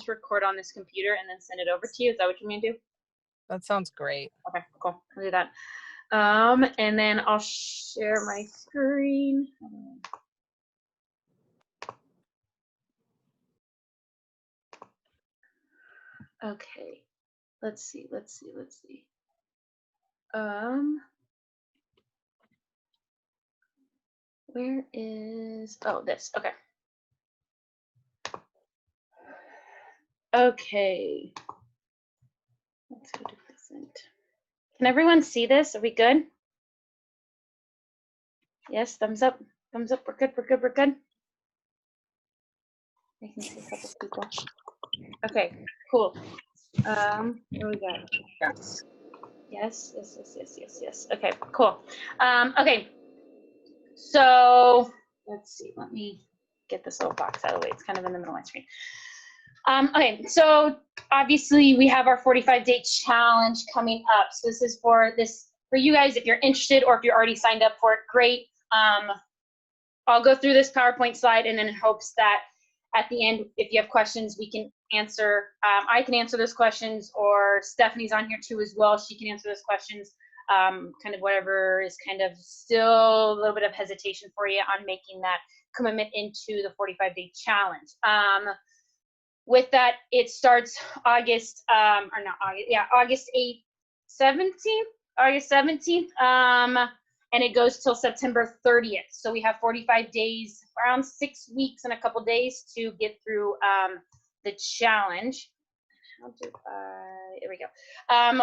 just record on this computer and then send it over to you. Is that what you mean to do? That sounds great. Okay, cool. I'll do that. And then I'll share my screen. Okay, let's see. Where is, oh, this, okay. Okay. Let's go to present. Can everyone see this? Are we good? Yes, thumbs up. Thumbs up. We're good. We're good. I can see a couple people. Okay, cool. Here we go. Yes. Okay, cool. Okay, so let's see. Let me get this little box out of the way. It's kind of in the middle of my screen. Okay, so obviously we have our 45-day challenge coming up. So this is for you guys, if you're interested or if you're already signed up for it, great. I'll go through this PowerPoint slide, and then in hopes that at the end, if you have questions, we can answer. I can answer those questions, or Stephanie's on here too as well. She can answer those questions. Kind of whatever is kind of still a little bit of hesitation for you on making that commitment into the 45-day challenge. With that, it starts August 17th, and it goes till September 30th. So we have 45 days, around 6 weeks and a couple days to get through the challenge. Here we go.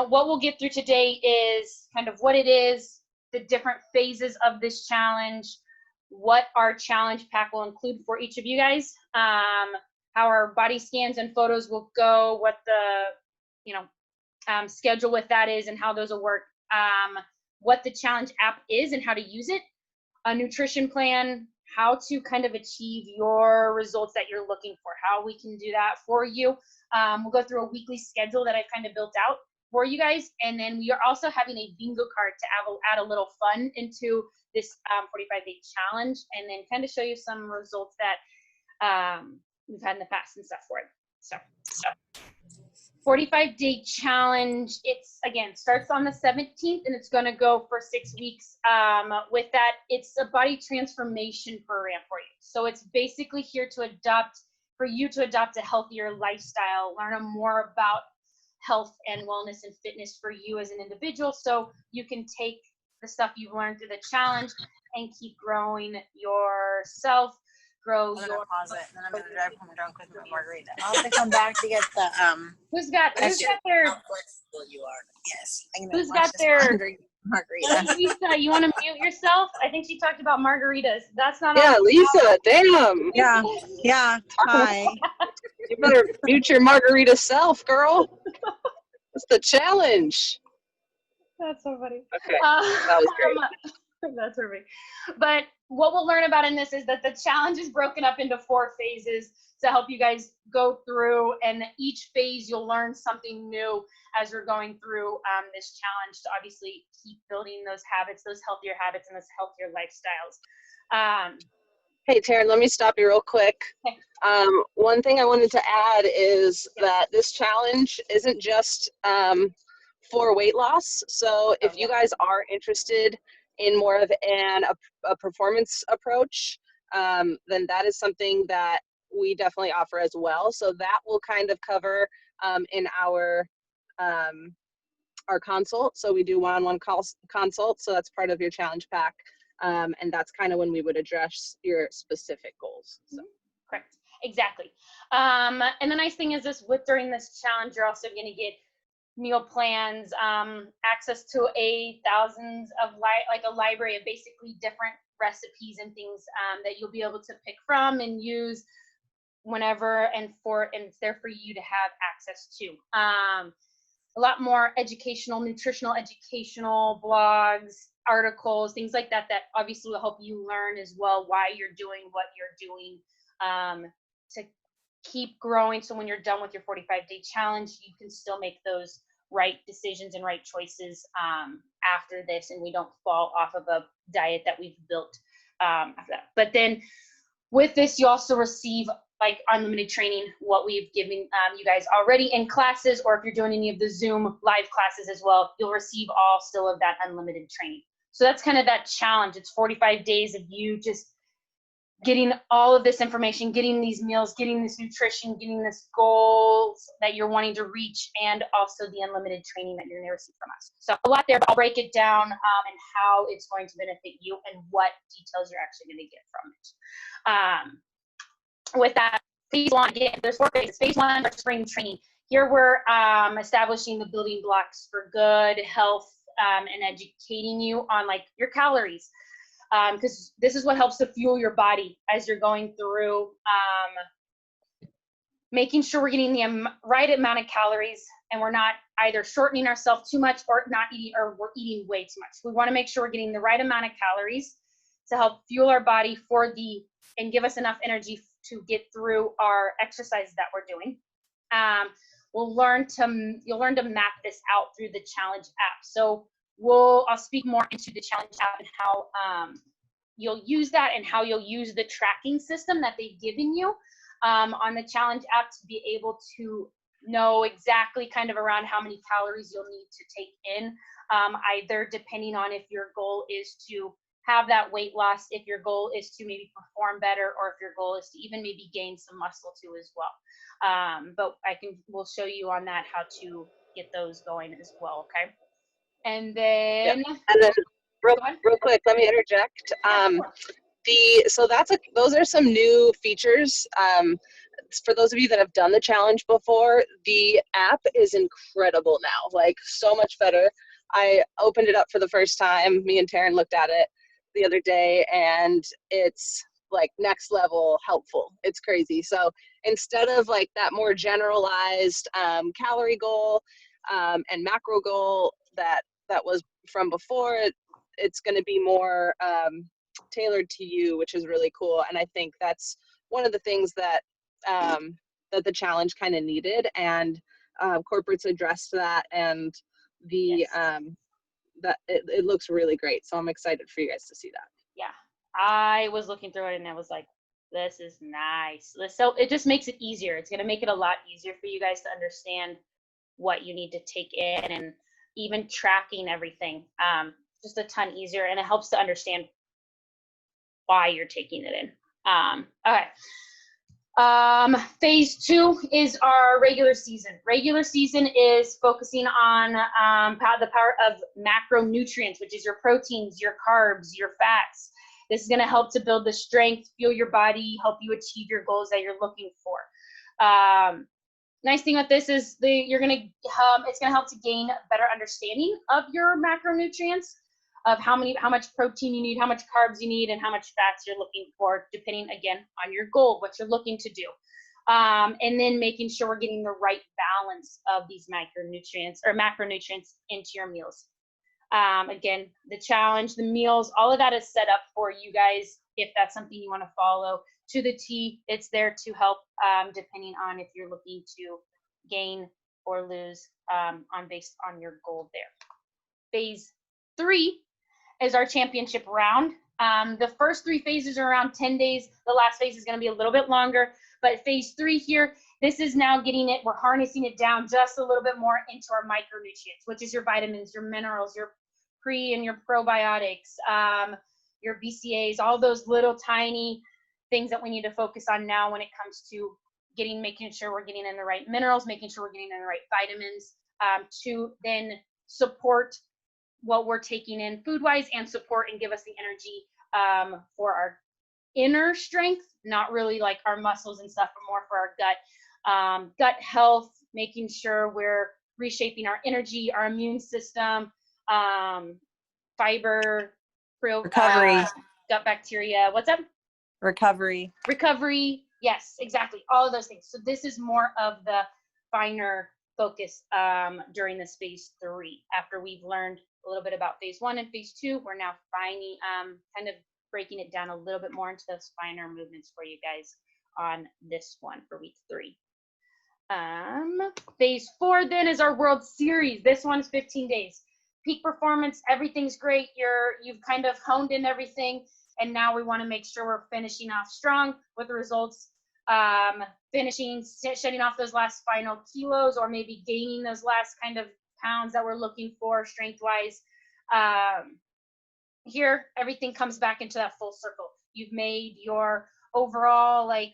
What we'll get through today is kind of what it is, the different phases of this challenge, what our challenge pack will include for each of you guys, how our body scans and photos will go, what the schedule with that is and how those will work, what the challenge app is and how to use it, a nutrition plan, how to kind of achieve your results that you're looking for, how we can do that for you. We'll go through a weekly schedule that I've kind of built out for you guys, and then we are also having a bingo card to add a little fun into this 45-day challenge, and then kind of show you some results that we've had in the past and stuff for it. So 45-day challenge, it's again starts on the 17th and it's going to go for 6 weeks. With that, it's a body transformation program for you. So it's basically here to adopt a healthier lifestyle, learn more about health and wellness and fitness for you as an individual, so you can take the stuff you've learned through the challenge and keep growing yourself. I'm gonna pause it, and then I'm gonna drive home drunk with my margarita. I'll have to come back to get the Who's got their? How flexible you are? Yes. Who's got their margarita? Lisa, you want to mute yourself? I think she talked about margaritas. That's not. Yeah, Lisa. Damn. Yeah. Hi. You better mute your margarita self, girl. It's the challenge. That's so funny. Okay, that was great. That's perfect. But what we'll learn about in this is that the challenge is broken up into 4 phases to help you guys go through, and each phase you'll learn something new as you're going through this challenge to obviously keep building those habits, those healthier habits, and those healthier lifestyles. Hey, Taryn, let me stop you real quick. Okay. One thing I wanted to add is that this challenge isn't just for weight loss. So if you guys are interested in more of a performance approach, then that is something that we definitely offer as well. So that will kind of cover in our consult. So we do one-on-one consult. So that's part of your challenge pack. And that's kind of when we would address your specific goals. So. Correct. Exactly. And the nice thing is during this challenge, you're also going to get meal plans, access to thousands of a library of basically different recipes and things that you'll be able to pick from and use whenever, and it's there for you to have access to. A lot more nutritional educational blogs, articles, things like that obviously will help you learn as well why you're doing what you're doing to keep growing. So when you're done with your 45-day challenge, you can still make those right decisions and right choices after this, and we don't fall off of a diet that we've built after that. But then with this, you also receive like unlimited training, what we've given you guys already in classes, or if you're doing any of the Zoom live classes as well, you'll receive all still of that unlimited training. So that's kind of that challenge. It's 45 days of you just getting all of this information, getting these meals, getting this nutrition, getting this goals that you're wanting to reach, and also the unlimited training that you're going to receive from us. So a lot there, but I'll break it down and how it's going to benefit you and what details you're actually going to get from it. With that, phase one, again, there's 4 phases. Phase one, our spring training. Here we're establishing the building blocks for good health and educating you on like your calories. Because this is what helps to fuel your body as you're going through making sure we're getting the right amount of calories and we're not either shortening ourselves too much or not eating, or we're eating way too much. We want to make sure we're getting the right amount of calories to help fuel our body and give us enough energy to get through our exercises that we're doing. You'll learn to map this out through the challenge app. So I'll speak more into the challenge app and how you'll use that and how you'll use the tracking system that they've given you on the challenge app to be able to know exactly kind of around how many calories you'll need to take in, either depending on if your goal is to have that weight loss, if your goal is to maybe perform better, or if your goal is to even maybe gain some muscle too as well. But we'll show you on that how to get those going as well, okay? And then, And then real quick, let me interject. Those are some new features. For those of you that have done the challenge before, the app is incredible now, like so much better. I opened it up for the first time. Me and Taryn looked at it the other day, and it's like next level helpful. It's crazy. So instead of like that more generalized calorie goal and macro goal that was from before, it's going to be more tailored to you, which is really cool. And I think that's one of the things that that the challenge kind of needed, and corporates addressed that, and that it looks really great. So I'm excited for you guys to see that. Yeah, I was looking through it and I was like, this is nice. So it just makes it easier. It's going to make it a lot easier for you guys to understand what you need to take in, and even tracking everything, just a ton easier, and it helps to understand why you're taking it in. Okay. Phase 2 is our regular season. Regular season is focusing on the power of macronutrients, which is your proteins, your carbs, your fats. This is going to help to build the strength, fuel your body, help you achieve your goals that you're looking for. Nice thing with this is it's going to help to gain a better understanding of your macronutrients, of how much protein you need, how much carbs you need, and how much fats you're looking for, depending again on your goal, what you're looking to do. And then making sure we're getting the right balance of these macronutrients into your meals. Again, the challenge, the meals, all of that is set up for you guys if that's something you want to follow to the T. It's there to help, depending on if you're looking to gain or lose based on your goal there. Phase 3 is our championship round. The first 3 phases are around 10 days. The last phase is going to be a little bit longer, but phase 3 here, this is now we're harnessing it down just a little bit more into our micronutrients, which is your vitamins, your minerals, your pre and your probiotics, your BCAAs, all those little tiny things that we need to focus on now when it comes to making sure we're getting in the right minerals, making sure we're getting in the right vitamins, to then support what we're taking in food-wise and support and give us the energy for our inner strength, not really like our muscles and stuff, but more for our gut health, making sure we're reshaping our energy, our immune system, fiber, Recovery. gut bacteria. What's up? Recovery. Yes, exactly. All of those things. So this is more of the finer focus during this phase 3. After we've learned a little bit about phase 1 and phase 2, we're now finally kind of breaking it down a little bit more into those finer movements for you guys on this one for week 3. Phase 4 then is our World Series. This one's 15 days. Peak performance, everything's great. You've kind of honed in everything, and now we want to make sure we're finishing off strong with results finishing, shedding off those last final kilos, or maybe gaining those last kind of pounds that we're looking for strength-wise. Here, everything comes back into that full circle. You've made your overall like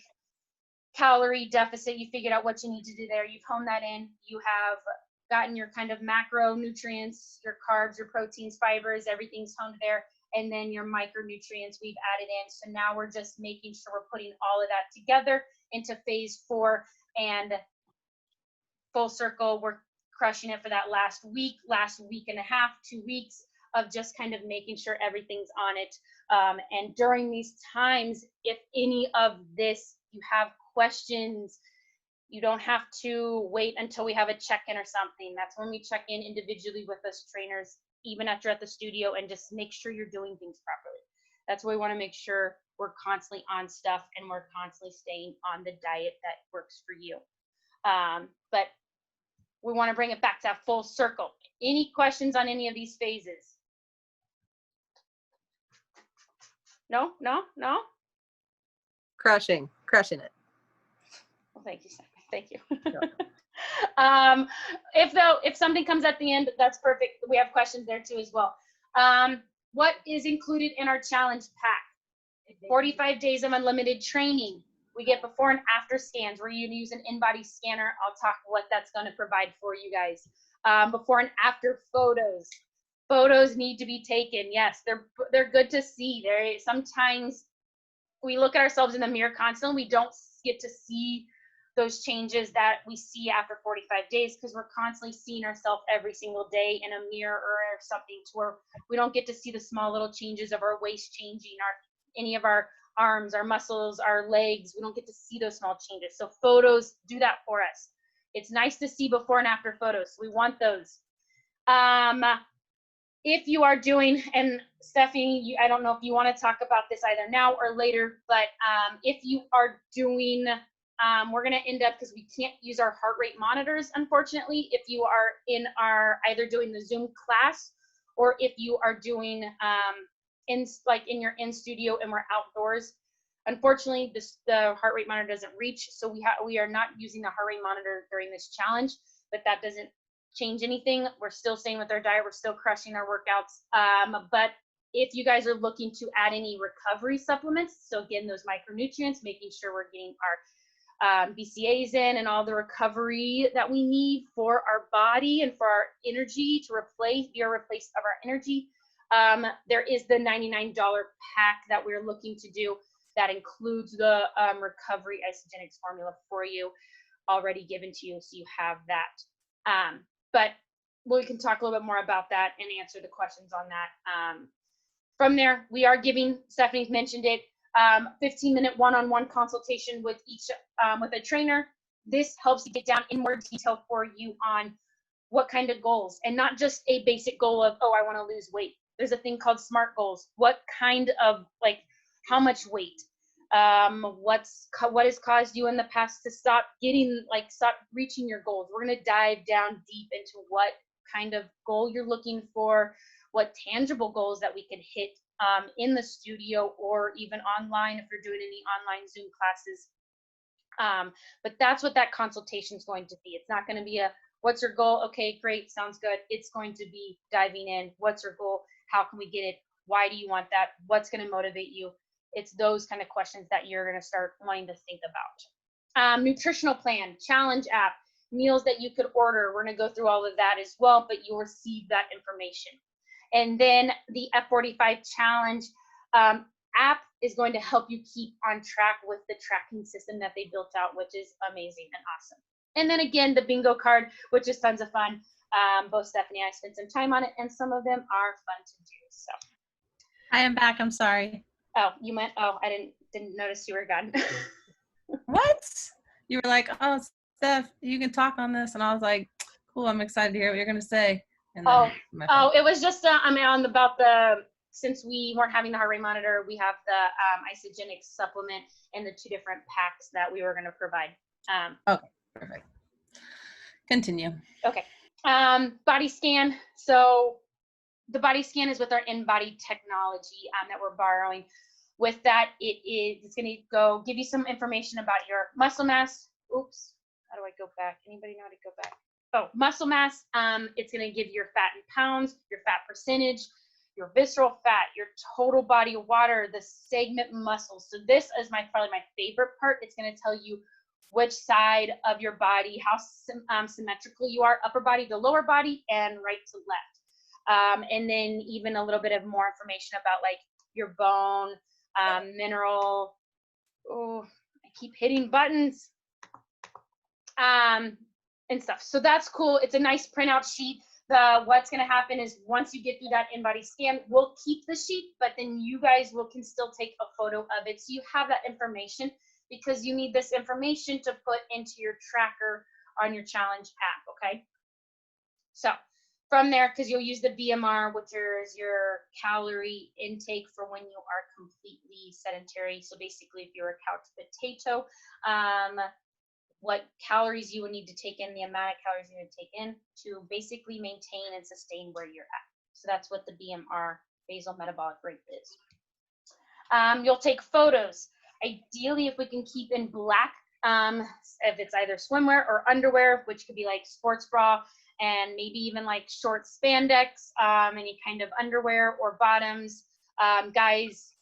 calorie deficit. You figured out what you need to do there. You've honed that in. You have gotten your kind of macronutrients, your carbs, your proteins, fibers, everything's honed there. And then your micronutrients we've added in. So now we're just making sure we're putting all of that together into phase 4 and full circle. We're crushing it for that last week and a half, 2 weeks of just kind of making sure everything's on it. And during these times, if any of this, you have questions, you don't have to wait until we have a check-in or something. That's when we check in individually with us trainers, even after at the studio, and just make sure you're doing things properly. That's why we want to make sure we're constantly on stuff and we're constantly staying on the diet that works for you. But we want to bring it back to that full circle. Any questions on any of these phases? No? Crushing it. Well, thank you, Stephanie. Thank you. If something comes at the end, that's perfect. We have questions there too as well. What is included in our challenge pack? 45 days of unlimited training. We get before and after scans. We're going to use an in-body scanner. I'll talk what that's going to provide for you guys. Before and after photos. Photos need to be taken. Yes, they're good to see. Sometimes we look at ourselves in the mirror constantly. We don't get to see those changes that we see after 45 days because we're constantly seeing ourselves every single day in a mirror or something, to where we don't get to see the small little changes of our waist changing, any of our arms, our muscles, our legs. We don't get to see those small changes. So photos do that for us. It's nice to see before and after photos. We want those. If you are doing, and Stephanie, I don't know if you want to talk about this either now or later, but if you are doing, we're going to end up, because we can't use our heart rate monitors, unfortunately, if you are in either doing the Zoom class, or if you are doing in your in-studio and we're outdoors. Unfortunately, the heart rate monitor doesn't reach, so we are not using the heart rate monitor during this challenge, but that doesn't change anything. We're still staying with our diet. We're still crushing our workouts. But if you guys are looking to add any recovery supplements, so again, those micronutrients, making sure we're getting our BCAAs in and all the recovery that we need for our body and for our energy to be a replace of our energy. There is the $99 pack that we're looking to do that includes the recovery isogenics formula for you, already given to you, so you have that. But we can talk a little bit more about that and answer the questions on that. From there, we are giving, Stephanie mentioned it, 15-minute one-on-one consultation with with a trainer. This helps you get down in more detail for you on what kind of goals, and not just a basic goal of, oh, I want to lose weight. There's a thing called SMART goals. What kind of, how much weight? What has caused you in the past to stop reaching your goals? We're going to dive down deep into what kind of goal you're looking for, what tangible goals that we can hit in the studio or even online if you're doing any online Zoom classes. But that's what that consultation is going to be. It's not going to be what's your goal? Okay, great, sounds good. It's going to be diving in. What's your goal? How can we get it? Why do you want that? What's going to motivate you? It's those kind of questions that you're going to start wanting to think about. Nutritional plan, challenge app, meals that you could order. We're going to go through all of that as well, but you'll receive that information. And then the F45 challenge app is going to help you keep on track with the tracking system that they built out, which is amazing and awesome. And then again, the bingo card, which is tons of fun. Both Stephanie and I spent some time on it, and some of them are fun to do. So I am back. I'm sorry. Oh, you went. Oh, I didn't notice you were gone. What? You were like, oh, Steph, you can talk on this, and I was like, cool. I'm excited to hear what you're gonna say. And then it was just since we weren't having the heart rate monitor, we have the isogenics supplement and the 2 different packs that we were going to provide. Okay, perfect. Continue. Okay. Body scan. So the body scan is with our in-body technology that we're borrowing. With that, it's going to go give you some information about your muscle mass. Oops, how do I go back? Anybody know how to go back? Oh, muscle mass. It's going to give your fat in pounds, your fat percentage, your visceral fat, your total body water, the segment muscles. So this is probably my favorite part. It's going to tell you which side of your body, how symmetrical you are, upper body to lower body, and right to left. And then even a little bit of more information about like your bone, mineral. Oh, I keep hitting buttons. And stuff. So that's cool. It's a nice printout sheet. What's going to happen is once you get through that in-body scan, we'll keep the sheet, but then you guys can still take a photo of it. So you have that information, because you need this information to put into your tracker on your challenge app, okay? So from there, because you'll use the BMR, which is your calorie intake for when you are completely sedentary. So basically, if you're a couch potato, what calories you would need to take in, the amount of calories you need to take in to basically maintain and sustain where you're at. So that's what the BMR, basal metabolic rate, is. You'll take photos. Ideally, if we can keep in black, if it's either swimwear or underwear, which could be like sports bra and maybe even like short spandex, any kind of underwear or bottoms. Guys,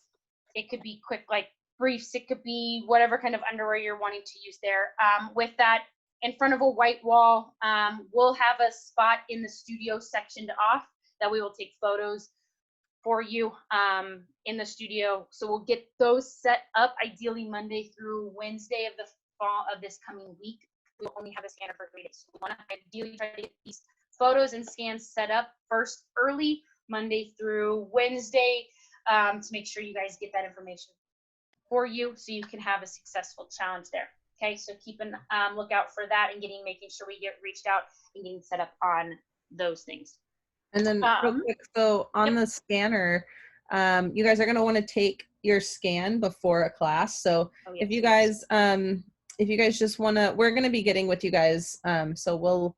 it could be quick, like briefs, it could be whatever kind of underwear you're wanting to use there. With that, in front of a white wall, we'll have a spot in the studio sectioned off that we will take photos for you in the studio. So we'll get those set up ideally Monday through Wednesday of the fall of this coming week. We'll only have a scanner for 3 days. So we want to ideally try to get these photos and scans set up first early Monday through Wednesday to make sure you guys get that information for you so you can have a successful challenge there. Okay, so keep an lookout for that and making sure we get reached out and getting set up on those things. And then real quick, so on the scanner, you guys are going to want to take your scan before a class. So if you guys just want to, we're going to be getting with you guys. So we'll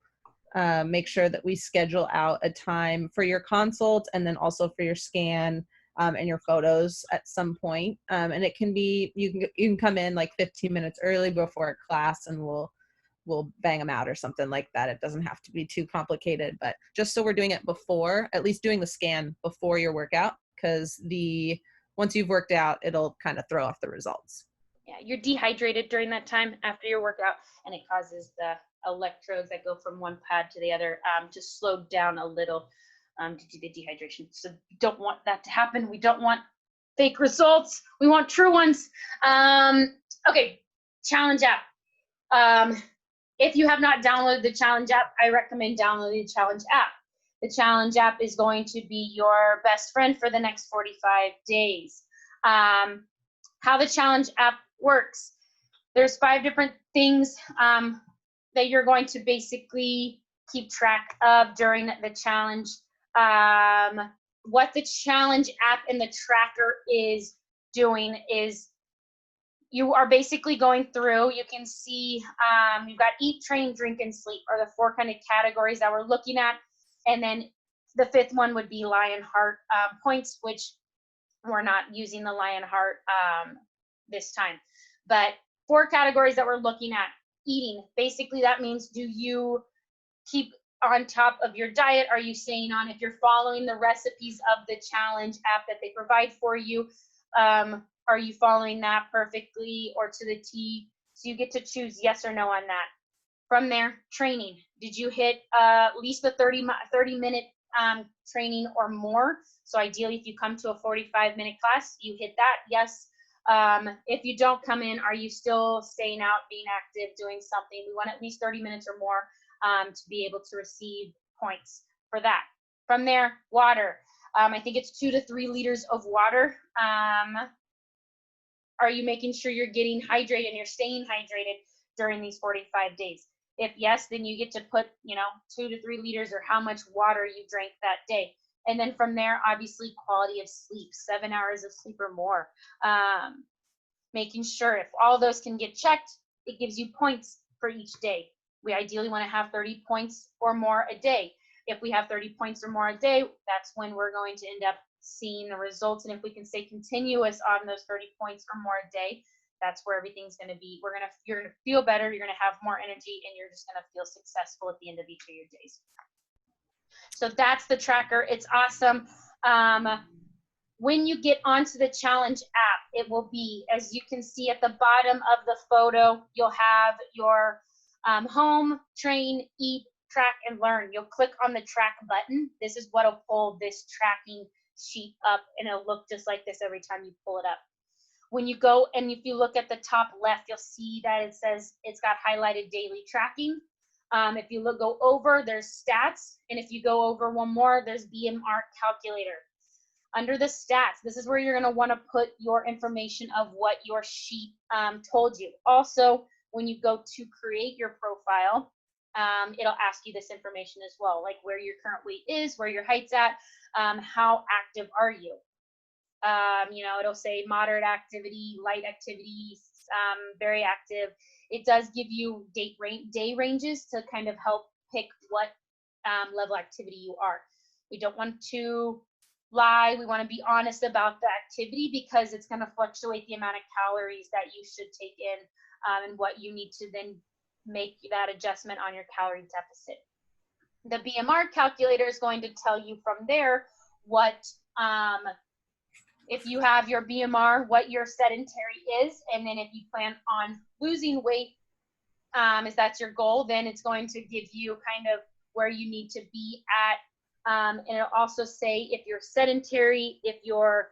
make sure that we schedule out a time for your consult and then also for your scan and your photos at some point. And it can be, you can come in like 15 minutes early before a class and we'll bang them out or something like that. It doesn't have to be too complicated, but just so we're doing it before, at least doing the scan before your workout, because once you've worked out, it'll kind of throw off the results. Yeah, you're dehydrated during that time after your workout, and it causes the electrodes that go from one pad to the other to slow down a little to do the dehydration. So we don't want that to happen. We don't want fake results. We want true ones. Okay, challenge app. If you have not downloaded the challenge app, I recommend downloading the challenge app. The challenge app is going to be your best friend for the next 45 days. How the challenge app works. There's 5 different things that you're going to basically keep track of during the challenge. What the challenge app and the tracker is doing is you are basically going through, you can see you've got eat, train, drink, and sleep are the 4 kind of categories that we're looking at. And then the 5th one would be Lionheart points, which we're not using the Lionheart this time. But 4 categories that we're looking at. Eating, basically that means, do you keep on top of your diet? Are you staying on? If you're following the recipes of the challenge app that they provide for you, are you following that perfectly or to the T? So you get to choose yes or no on that. From there, training. Did you hit at least a 30-minute training or more? So ideally, if you come to a 45-minute class, you hit that, yes. If you don't come in, are you still staying out, being active, doing something? We want at least 30 minutes or more to be able to receive points for that. From there, water. I think it's 2 to 3 liters of water. Are you making sure you're getting hydrated and you're staying hydrated during these 45 days? If yes, then you get to put, 2 to 3 liters or how much water you drank that day. And then from there, obviously, quality of sleep, 7 hours of sleep or more. Making sure if all those can get checked, it gives you points for each day. We ideally want to have 30 points or more a day. If we have 30 points or more a day, that's when we're going to end up seeing the results. And if we can stay continuous on those 30 points or more a day, that's where everything's going to be. You're going to feel better. You're going to have more energy, and you're just going to feel successful at the end of each of your days. So that's the tracker. It's awesome. When you get onto the challenge app, it will be, as you can see at the bottom of the photo, you'll have your home, train, eat, track, and learn. You'll click on the track button. This is what'll pull this tracking sheet up, and it'll look just like this every time you pull it up. When you go, and if you look at the top left, you'll see that it says it's got highlighted daily tracking. If you go over, there's stats, and if you go over one more, there's BMR calculator. Under the stats, this is where you're going to want to put your information of what your sheet told you. Also, when you go to create your profile, it'll ask you this information as well, like where your current weight is, where your height's at, how active are you. It'll say moderate activity, light activity, very active. It does give you day ranges to kind of help pick what level activity you are. We don't want to lie. We want to be honest about the activity because it's going to fluctuate the amount of calories that you should take in and what you need to then make that adjustment on your calorie deficit. The BMR calculator is going to tell you from there what, if you have your BMR, what your sedentary is, and then if you plan on losing weight, if that's your goal, then it's going to give you kind of where you need to be at. And it'll also say if you're sedentary, if you're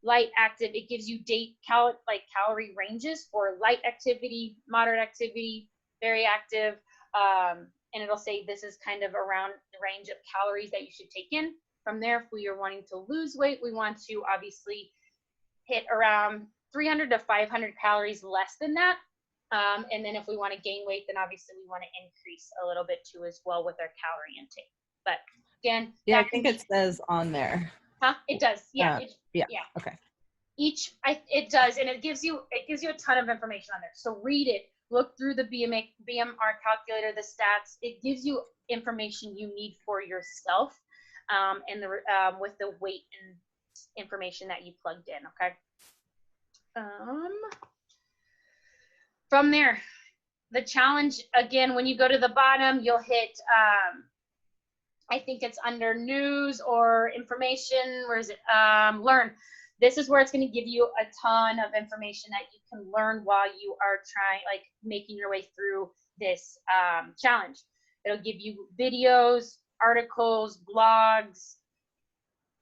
light active, it gives you calorie ranges for light activity, moderate activity, very active, and it'll say this is kind of around the range of calories that you should take in. From there, if we are wanting to lose weight, we want to obviously hit around 300 to 500 calories less than that. And then if we want to gain weight, then obviously we want to increase a little bit too as well with our calorie intake. But again, yeah, I think it says on there. Huh? It does. Yeah. Yeah. Okay. It does, and it gives you a ton of information on there. So read it. Look through the BMR calculator, the stats. It gives you information you need for yourself, and with the weight and information that you plugged in. Okay. From there, the challenge again. When you go to the bottom, you'll hit. I think it's under news or information. Where is it? Learn. This is where it's going to give you a ton of information that you can learn while you are making your way through this challenge. It'll give you videos, articles, blogs,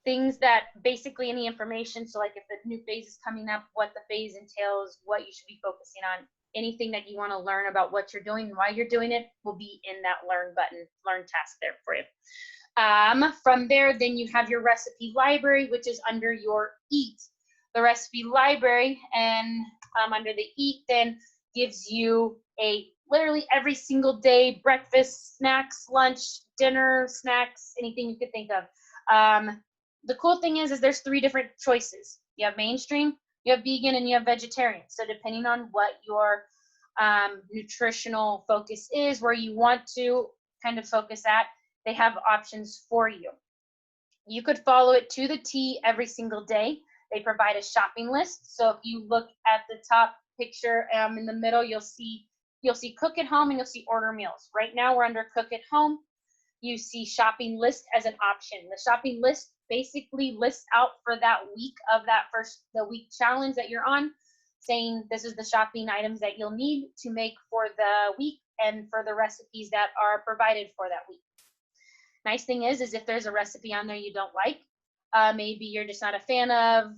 things that basically any information. So like if the new phase is coming up, what the phase entails, what you should be focusing on, anything that you want to learn about what you're doing and why you're doing it will be in that learn button, learn task there for you. From there, then you have your recipe library, which is under your eat. The recipe library and under the eat then gives you literally every single day, breakfast, snacks, lunch, dinner, snacks, anything you could think of. The cool thing is there's 3 different choices. You have mainstream, you have vegan, and you have vegetarian. So depending on what your nutritional focus is, where you want to kind of focus at, they have options for you. You could follow it to the T every single day. They provide a shopping list. So if you look at the top picture in the middle, you'll see cook at home and you'll see order meals. Right now we're under cook at home. You see shopping list as an option. The shopping list basically lists out for that week of the week challenge that you're on, saying this is the shopping items that you'll need to make for the week and for the recipes that are provided for that week. Nice thing is if there's a recipe on there you don't like, maybe you're just not a fan of,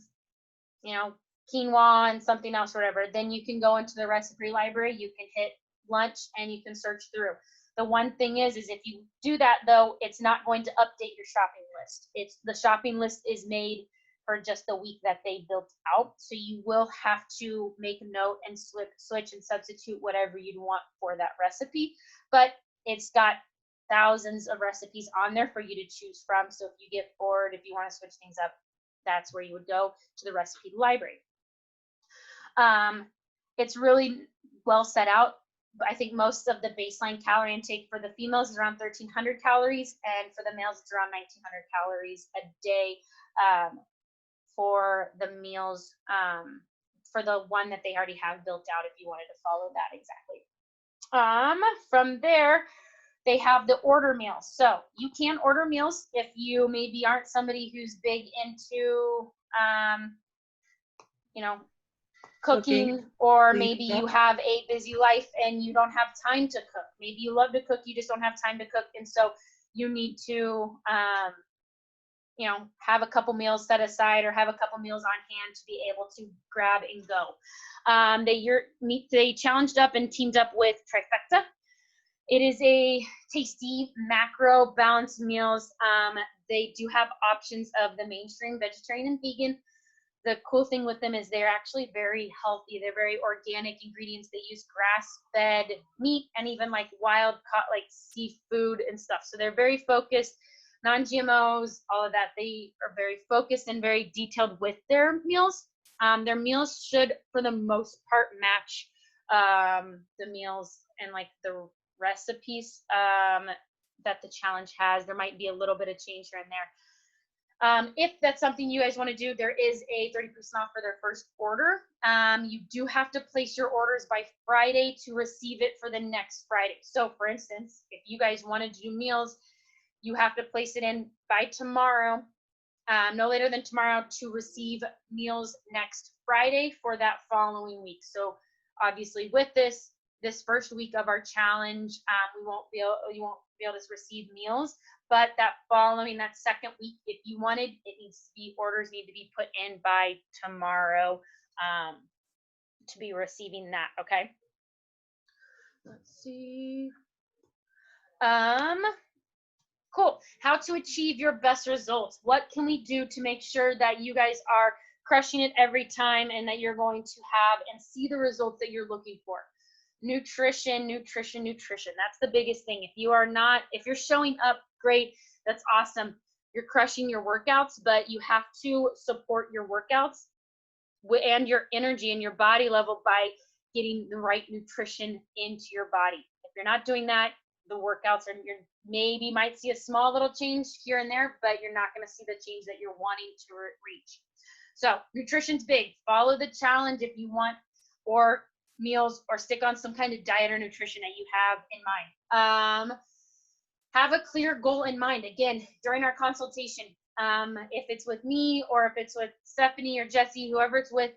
quinoa and something else, whatever, then you can go into the recipe library, you can hit lunch and you can search through. The one thing is if you do that though, it's not going to update your shopping list. The shopping list is made for just the week that they built out. So you will have to make a note and switch and substitute whatever you'd want for that recipe. But it's got thousands of recipes on there for you to choose from. So if you get bored, if you want to switch things up, that's where you would go, to the recipe library. It's really well set out. I think most of the baseline calorie intake for the females is around 1,300 calories, and for the males, it's around 1,900 calories a day. for the meals, for the one that they already have built out if you wanted to follow that exactly. From there, they have the order meals. So you can order meals if you maybe aren't somebody who's big into, you know, cooking, or maybe you have a busy life and you don't have time to cook. Maybe you love to cook, you just don't have time to cook. And so you need to, you know, have a couple meals set aside or have a couple meals on hand to be able to grab and go. They challenged up and teamed up with Trifecta. It is a tasty macro balanced meals. They do have options of the mainstream vegetarian and vegan. The cool thing with them is they're actually very healthy. They're very organic ingredients. They use grass-fed meat and even like wild caught like seafood and stuff. So they're very focused, non-GMOs, all of that. They are very focused and very detailed with their meals. Their meals should, for the most part, match the meals and like the recipes that the challenge has. There might be a little bit of change here and there. If that's something you guys want to do, there is a 30% off for their first order. You do have to place your orders by Friday to receive it for the next Friday. So for instance, if you guys wanted to do meals, you have to place it in by tomorrow, no later than tomorrow, to receive meals next Friday for that following week. So obviously with this first week of our challenge, you won't be able to receive meals. But that second week, if you wanted, orders need to be put in by tomorrow to be receiving that, okay? Let's see. Cool. How to achieve your best results. What can we do to make sure that you guys are crushing it every time and that you're going to have and see the results that you're looking for? Nutrition. That's the biggest thing. If you're showing up, great, that's awesome. You're crushing your workouts, but you have to support your workouts and your energy and your body level by getting the right nutrition into your body. If you're not doing that, the workouts you maybe might see a small little change here and there, but you're not going to see the change that you're wanting to reach. So nutrition's big. Follow the challenge if you want, or meals, or stick on some kind of diet or nutrition that you have in mind. Have a clear goal in mind. Again, during our consultation, if it's with me or if it's with Stephanie or Jesse, whoever it's with,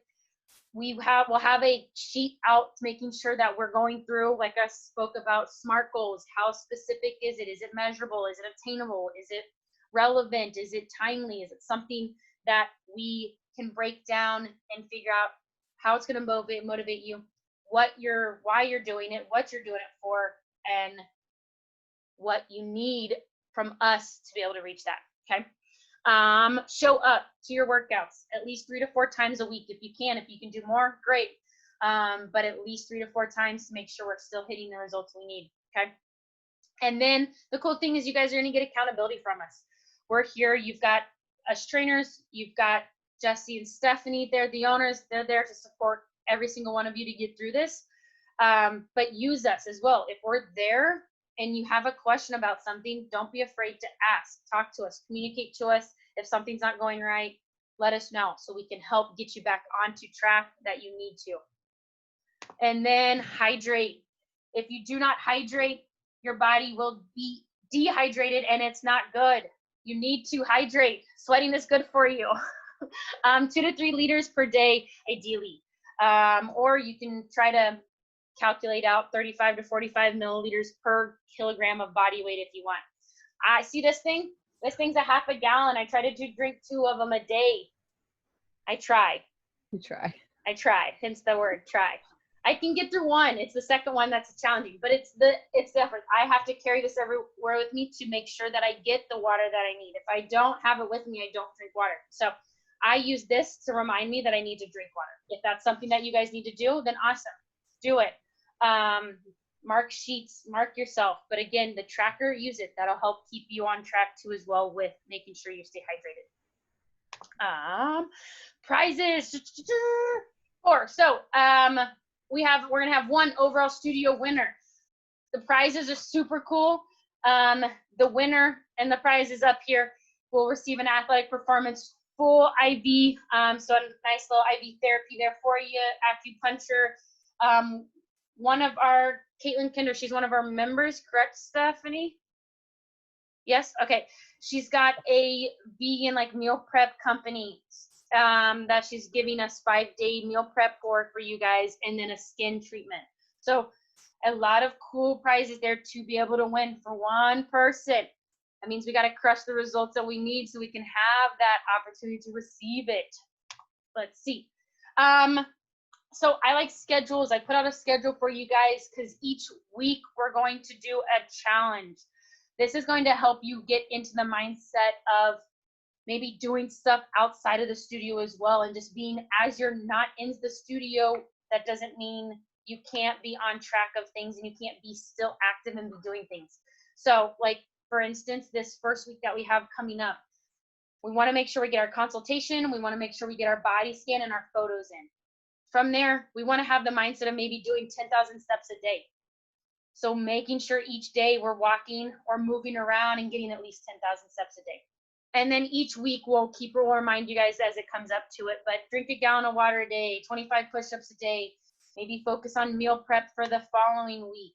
we'll have a sheet out making sure that we're going through, like I spoke about, SMART goals. How specific is it? Is it measurable? Is it obtainable? Is it relevant? Is it timely? Is it something that we can break down and figure out how it's going to motivate you, why you're doing it, what you're doing it for, and what you need from us to be able to reach that, okay? Show up to your workouts at least 3 to 4 times a week if you can. If you can do more, great. But at least 3 to 4 times to make sure we're still hitting the results we need, okay? And then the cool thing is you guys are going to get accountability from us. We're here. You've got us trainers. You've got Jesse and Stephanie. They're the owners. They're there to support every single one of you to get through this. But use us as well. If we're there and you have a question about something, don't be afraid to ask. Talk to us. Communicate to us. If something's not going right, let us know so we can help get you back onto track that you need to. And then hydrate. If you do not hydrate, your body will be dehydrated and it's not good. You need to hydrate. Sweating is good for you. 2 to 3 liters per day, ideally. Or you can try to calculate out 35 to 45 milliliters per kilogram of body weight if you want. I see this thing. This thing's a half a gallon. I try to drink 2 of them a day. I try. You try. I try. Hence the word try. I can get through 1. It's the second one that's challenging, but it's the effort. I have to carry this everywhere with me to make sure that I get the water that I need. If I don't have it with me, I don't drink water. So I use this to remind me that I need to drink water. If that's something that you guys need to do, then awesome. Do it. Mark sheets, mark yourself. But again, the tracker, use it. That'll help keep you on track too as well with making sure you stay hydrated. Prizes. 4. So we're gonna have 1 overall studio winner. The prizes are super cool. The winner and the prize is up here will receive an athletic performance full IV, so a nice little IV therapy there for you, acupuncture. One of our, Caitlin Kinder, she's one of our members, correct, Stephanie? Yes, okay. She's got a vegan like meal prep company that she's giving us 5-day meal prep for you guys, and then a skin treatment. So a lot of cool prizes there to be able to win for one person. That means we got to crush the results that we need so we can have that opportunity to receive it. Let's see. So I like schedules. I put out a schedule for you guys because each week we're going to do a challenge. This is going to help you get into the mindset of maybe doing stuff outside of the studio as well, and just being, as you're not in the studio, that doesn't mean you can't be on track of things and you can't be still active and be doing things. So like, for instance, this first week that we have coming up, we want to make sure we get our consultation. We want to make sure we get our body scan and our photos in. From there, we want to have the mindset of maybe doing 10,000 steps a day. So making sure each day we're walking or moving around and getting at least 10,000 steps a day. And then each week we'll remind you guys as it comes up to it, but drink a gallon of water a day, 25 push-ups a day, maybe focus on meal prep for the following week.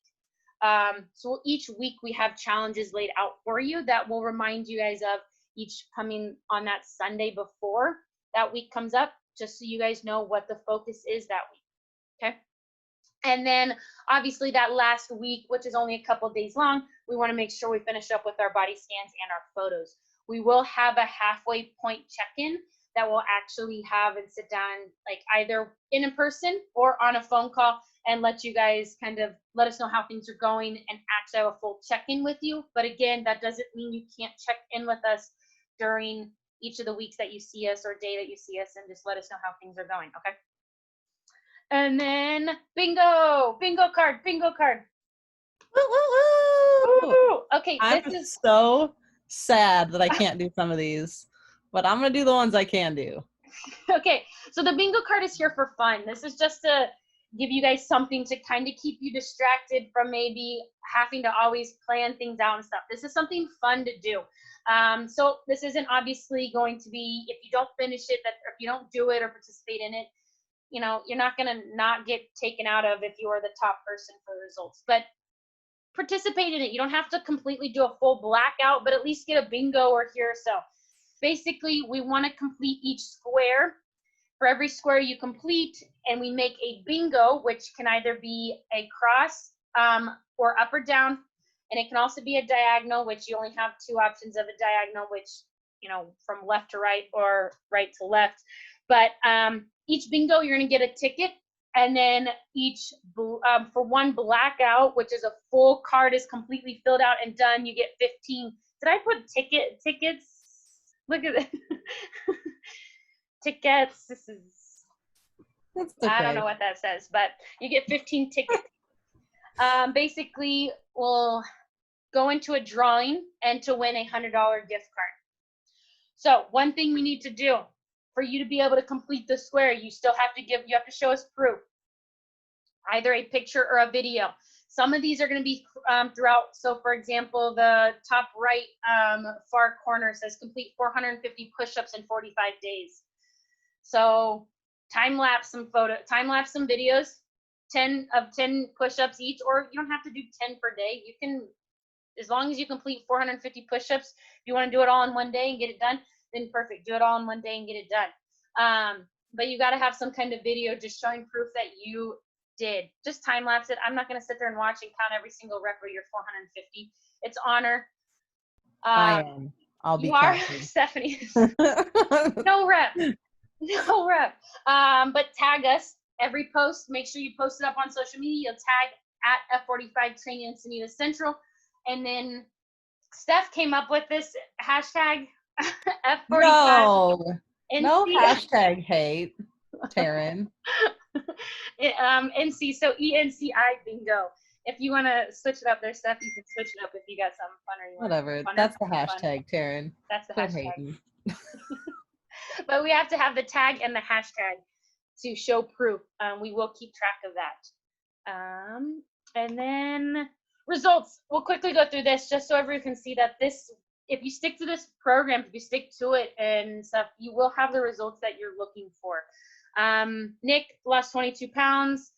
So each week we have challenges laid out for you that will remind you guys of each coming on that Sunday before that week comes up, just so you guys know what the focus is that week, okay? And then obviously that last week, which is only a couple days long, we want to make sure we finish up with our body scans and our photos. We will have a halfway point check-in that we'll actually have and sit down, like either in person or on a phone call, and let you guys kind of let us know how things are going and actually have a full check-in with you. But again, that doesn't mean you can't check in with us during each of the weeks that you see us or day that you see us, and just let us know how things are going, okay? And then bingo card. Woo, woo, woo. Woo! Okay, I'm this is so sad that I can't do some of these, but I'm gonna do the ones I can do. okay. So the bingo card is here for fun. This is just to give you guys something to kind of keep you distracted from maybe having to always plan things out and stuff. This is something fun to do. So this isn't obviously going to be, if you don't finish it, that if you don't do it or participate in it, you know, you're not going to not get taken out of if you are the top person for the results, but participate in it. You don't have to completely do a full blackout, but at least get a bingo or here or so. Basically, we want to complete each square. For every square you complete, and we make a bingo, which can either be a cross or up or down, and it can also be a diagonal, which you only have 2 options of a diagonal, which, you know, from left to right or right to left. But each bingo, you're going to get a ticket, and then each for one blackout, which is a full card is completely filled out and done, you get 15. Did I put tickets? Look at it. Tickets. This is, That's okay. I don't know what that says, but you get 15 tickets. Basically, we'll go into a drawing and to win a $100 gift card. So one thing we need to do for you to be able to complete the square, you have to show us proof, either a picture or a video. Some of these are going to be throughout. So for example, the top right far corner says complete 450 push-ups in 45 days. So time-lapse some videos, 10 push-ups each, or you don't have to do 10 per day. You can, as long as you complete 450 push-ups, if you want to do it all in one day and get it done, then perfect. Do it all in one day and get it done. But you got to have some kind of video just showing proof that you did. Just time-lapse it. I'm not going to sit there and watch and count every single rep of your 450. It's honor. I am. I'll be you are, counting. Stephanie. No rep. No rep. But tag us every post. Make sure you post it up on social media. You'll tag at F45 Training Encinitas Central. And then Steph came up with this hashtag F45. No hashtag hate, Taryn. NC, so ENCI bingo. If you want to switch it up there, Steph, you can switch it up if you got something fun or you want. Whatever. That's the hashtag, Taryn. That's the Quit hashtag. hating. But we have to have the tag and the hashtag to show proof. We will keep track of that. And then results. We'll quickly go through this just so everyone can see that this if you stick to this program, if you stick to it and stuff, you will have the results that you're looking for. Nick lost 22 pounds,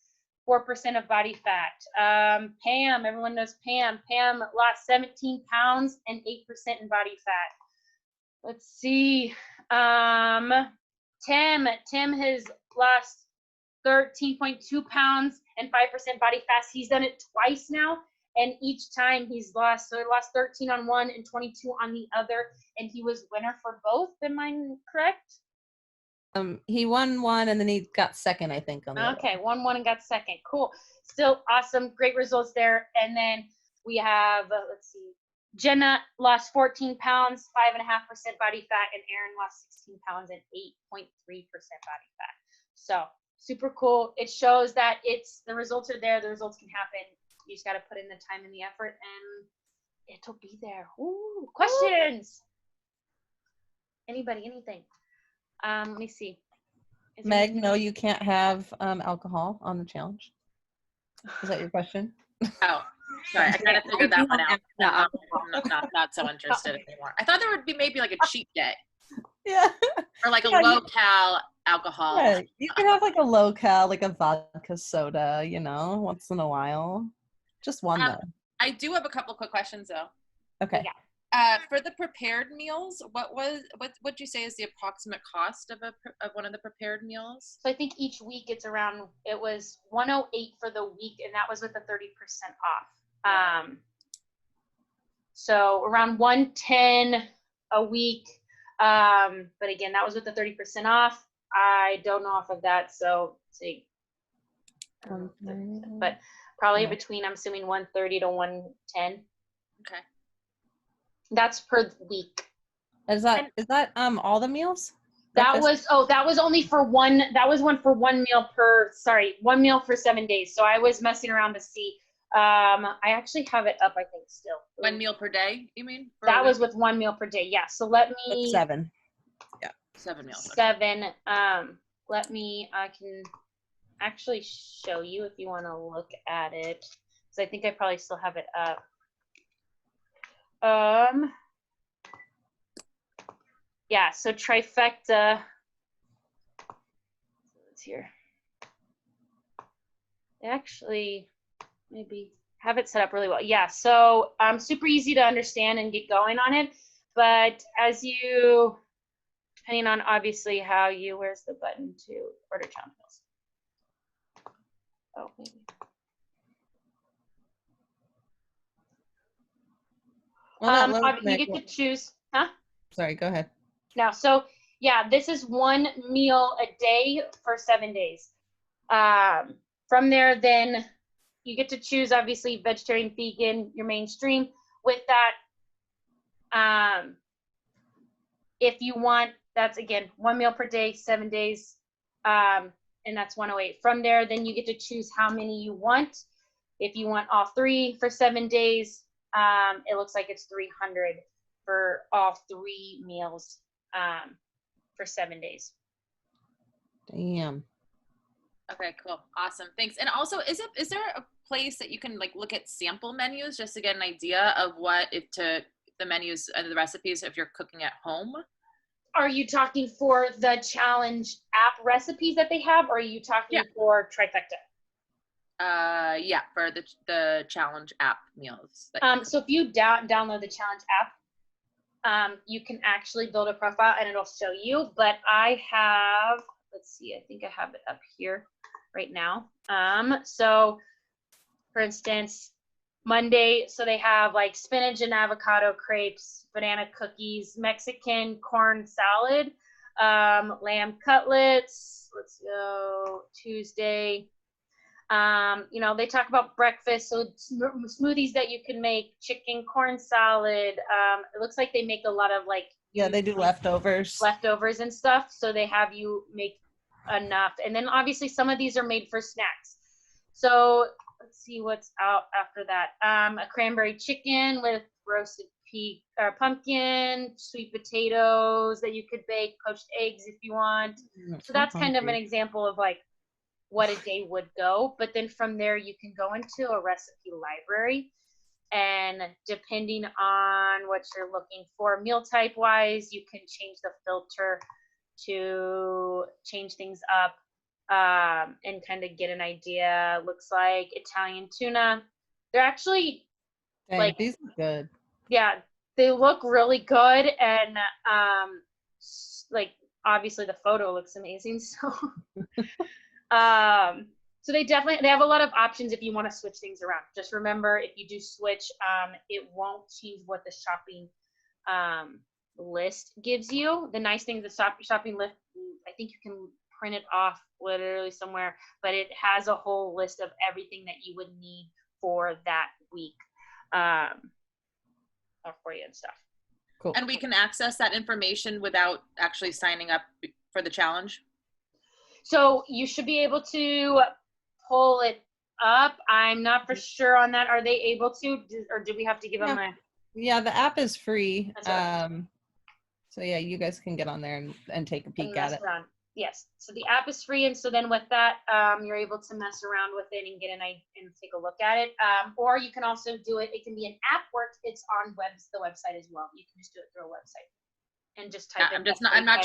4% of body fat. Pam, everyone knows Pam. Pam lost 17 pounds and 8% in body fat. Let's see. Tim has lost 13.2 pounds and 5% body fat. He's done it twice now, and each time he's lost. So he lost 13 on one and 22 on the other, and he was winner for both. Am I correct? He won one and then he got second, I think. On the Okay, won one and got second. Cool. Still awesome. Great results there. And then we have, let's see, Jenna lost 14 pounds, 5.5% body fat, and Aaron lost 16 pounds and 8.3% body fat. So super cool. It shows that the results are there. The results can happen. You just got to put in the time and the effort, and it'll be there. Ooh, questions? Anybody, anything? Let me see. Meg, no, you can't have alcohol on the challenge. Is that your question? Oh, sorry. I kind of figured that one out. No, I'm not so interested anymore. I thought there would be maybe like a cheat day. Yeah. Or like a low-cal alcohol. Yeah, you can have like a low-cal, like a vodka soda, once in a while. Just one though. I do have a couple quick questions though. Okay. Yeah. For the prepared meals, what would you say is the approximate cost of one of the prepared meals? So I think each week it was 108 for the week, and that was with the 30% off. So around 110 a week. But again, that was with the 30% off. I don't know off of that, so let's see. But probably between, I'm assuming 130 to 110. Okay. That's per week. Is that all the meals? That was only for one. That was one for 1 meal one meal for 7 days. So I was messing around to see. I actually have it up, I think, still. 1 meal per day, you mean? That was with 1 meal per day. Yeah. So let me. That's 7. Yeah. 7 meals. 7. I can actually show you if you want to look at it, because I think I probably still have it up. Yeah, so trifecta. It's here. They actually maybe have it set up really well. Yeah, so super easy to understand and get going on it. But as you, depending on obviously how you, where's the button to order challenge meals? Oh, maybe. Well, you get to choose, huh? Sorry, go ahead. Now, so yeah, this is 1 meal a day for 7 days. From there, then you get to choose, obviously, vegetarian, vegan, your mainstream. With that, if you want, that's again 1 meal per day, 7 days, and that's 108. From there, then you get to choose how many you want. If you want all 3 for 7 days, it looks like it's 300 for all 3 meals for 7 days. Damn. Okay, cool. Awesome. Thanks. And also, is there a place that you can like look at sample menus just to get an idea of the menus and the recipes if you're cooking at home? Are you talking for the challenge app recipes that they have, or are you talking for trifecta? Yeah, for the challenge app meals. So if you download the challenge app, you can actually build a profile and it'll show you. But I have, let's see, I think I have it up here right now. So for instance, Monday, so they have like spinach and avocado crepes, banana cookies, Mexican corn salad, lamb cutlets. Let's go. Tuesday. They talk about breakfast, so smoothies that you can make, chicken corn salad. It looks like they make a lot of like, yeah, they do leftovers and stuff. So they have you make enough. And then obviously some of these are made for snacks. So let's see what's out after that. A cranberry chicken with roasted pumpkin, sweet potatoes that you could bake, poached eggs if you want. So that's kind of an example of like what a day would go. But then from there, you can go into a recipe library And depending on what you're looking for, meal type wise, you can change the filter to change things up and kind of get an idea. Looks like Italian tuna. They're actually Dang, like, these are good. yeah, they look really good, and like obviously the photo looks amazing. So so they have a lot of options if you want to switch things around. Just remember, if you do switch, it won't change what the shopping list gives you. The nice thing, the shopping list, I think you can print it off literally somewhere, but it has a whole list of everything that you would need for that week for you and stuff. Cool. And we can access that information without actually signing up for the challenge? So you should be able to pull it up. I'm not for sure on that. Are they able to, or do we have to give them a? Yeah, the app is free. That's right. So yeah, you guys can get on there and take a peek at it. Around. Yes. So the app is free, and so then with that, you're able to mess around with it and get and take a look at it. Or you can also do it. It can be an app, or it's on the website as well. You can just do it through a website and just type. Yeah, I'm not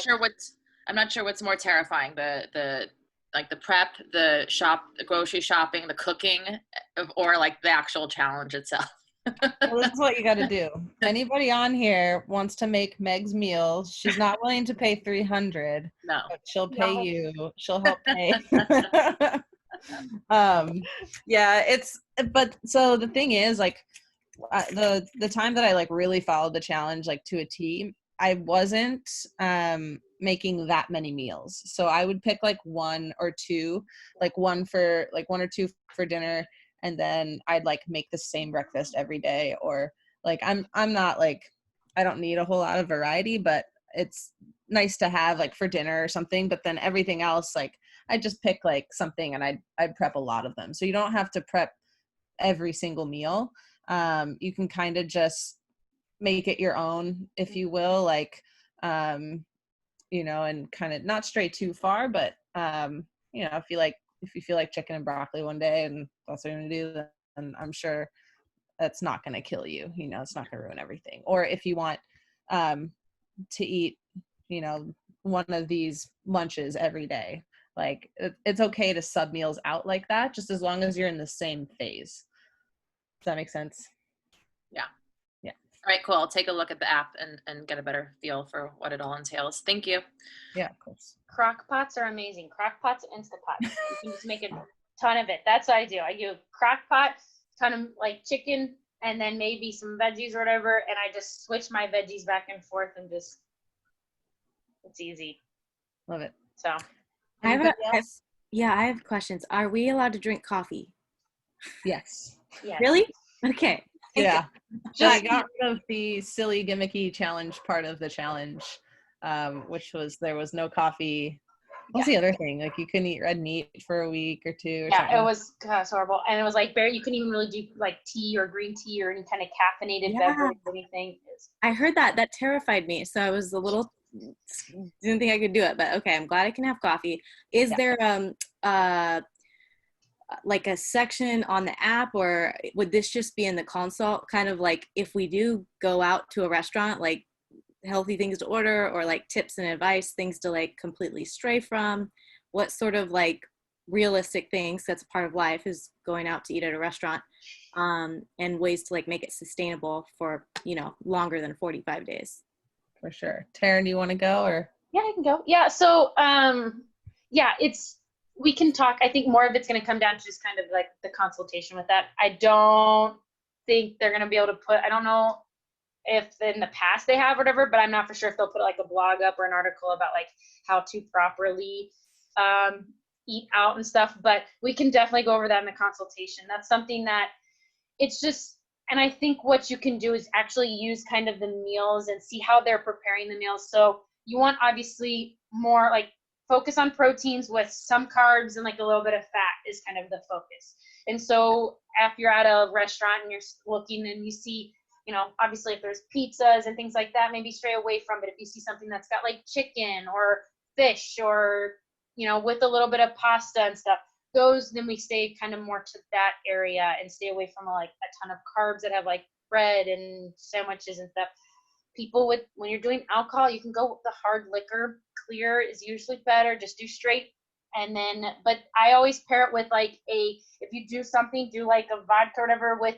sure what's more terrifying, the prep, the grocery shopping, the cooking, or like the actual challenge itself. Well, this is what you got to do. Anybody on here wants to make Meg's meals. She's not willing to pay $300. No, but she'll pay you. She'll help pay. But so the thing is, like, the time that I like really followed the challenge like to a T, I wasn't making that many meals. So I would pick like one or two for dinner, and then I'd like make the same breakfast every day. Or like I'm not like, I don't need a whole lot of variety, but it's nice to have like for dinner or something. But then everything else, like I just pick like something and I'd prep a lot of them. So you don't have to prep every single meal. You can kind of just make it your own, if you will, like, and kind of not stray too far, but, if you feel like chicken and broccoli one day and that's what you're going to do, then I'm sure that's not going to kill you. It's not going to ruin everything. Or if you want to eat, one of these lunches every day, like it's okay to sub meals out like that, just as long as you're in the same phase. Does that make sense? Yeah. Yeah. All right, cool. I'll take a look at the app and get a better feel for what it all entails. Thank you. Yeah, of course. Crock pots are amazing. Crock pots and Instapots. You can just make a ton of it. That's what I do. I do crock pot, ton of like chicken, and then maybe some veggies or whatever, and I just switch my veggies back and forth and just, it's easy. Love it. So I have questions. Are we allowed to drink coffee? Yes. yeah. Really? Okay. Yeah. I got rid of the silly gimmicky challenge part of the challenge, which was there was no coffee. What's the other thing? Like you couldn't eat red meat for a week or two. Or something. It was horrible. And it was like you couldn't even really do like tea or green tea or any kind of caffeinated beverage or anything. I heard that terrified me. So I was a little, didn't think I could do it, but okay, I'm glad I can have coffee. Is there like a section on the app, or would this just be in the console, kind of like if we do go out to a restaurant, like healthy things to order, or like tips and advice, things to like completely stray from? What sort of like realistic things, that's part of life, is going out to eat at a restaurant, and ways to like make it sustainable for longer than 45 days? For sure. Taryn, do you want to go? Or yeah, I can go. Yeah, so we can talk. I think more of it's going to come down to just kind of like the consultation with that. I don't think they're going to be able to I don't know if in the past they have whatever, but I'm not for sure if they'll put like a blog up or an article about like how to properly eat out and stuff. But we can definitely go over that in the consultation. That's something that it's just, and I think what you can do is actually use kind of the meals and see how they're preparing the meals. So you want obviously more like focus on proteins with some carbs and like a little bit of fat is kind of the focus. And so if you're at a restaurant and you're looking and you see, obviously if there's pizzas and things like that, maybe stray away from it. If you see something that's got like chicken or fish or, with a little bit of pasta and stuff, goes, then we stay kind of more to that area and stay away from like a ton of carbs that have like bread and sandwiches and stuff. People with, when you're doing alcohol, you can go with the hard liquor. Clear is usually better. Just do straight. And then, but I always pair it with like if you do something, do like a vodka or whatever with